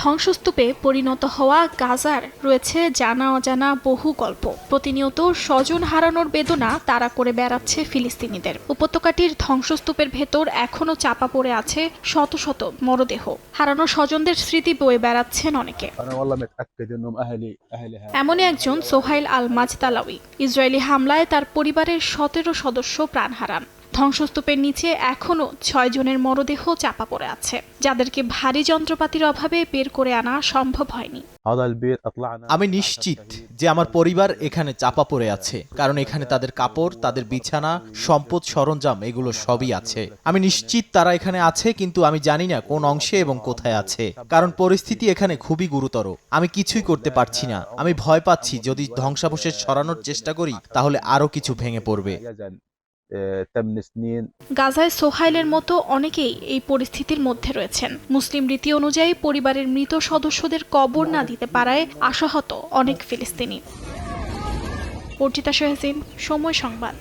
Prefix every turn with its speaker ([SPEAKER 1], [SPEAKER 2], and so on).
[SPEAKER 1] ধ্বংসস্তূপে পরিণত হওয়া গাজার রয়েছে জানা অজানা বহু গল্প। প্রতিনিয়ত স্বজন হারানোর বেদনা তাড়া করে বেড়াচ্ছে ফিলিস্তিনিদের। উপত্যকাটির ধ্বংসস্তূপের ভেতর এখনো চাপা পড়ে আছে শত শত মরদেহ। হারানো স্বজনদের স্মৃতি বয়ে বেড়াচ্ছেন অনেকে। এমনই একজন সোহাইল আল মাজদালাউই। ইসরায়েলি হামলায় তার পরিবারের 17 সদস্য প্রাণ হারান। ধ্বংসস্তূপের নিচে এখনো 6 জনের মরদেহ চাপা পড়ে আছে, যাদেরকে ভারী যন্ত্রপাতির অভাবে বের করে আনা সম্ভব হয়নি।
[SPEAKER 2] আমি নিশ্চিত যে আমার পরিবার এখানে চাপা পড়ে আছে, কারণ এখানে তাদের কাপড়, তাদের বিছানা, সম্পদ, সরঞ্জাম এগুলো সবই আছে। আমি নিশ্চিত তারা এখানে আছে, কিন্তু আমি জানি না কোন অংশে এবং কোথায় আছে, কারণ পরিস্থিতি এখানে খুবই গুরুতর। আমি কিছুই করতে পারছি না। আমি ভয় পাচ্ছি যদি ধ্বংসাবশেষ সরানোর চেষ্টা করি তাহলে আরো কিছু ভেঙে পড়বে।
[SPEAKER 1] গাজায় সোহাইলের মতো অনেকেই এই পরিস্থিতির মধ্যে রয়েছেন। মুসলিম রীতি অনুযায়ী পরিবারের মৃত সদস্যদের কবর না দিতে পারায় আশাহত অনেক ফিলিস্তিনি। অর্চিতা শাহজিন, সময় সংবাদ।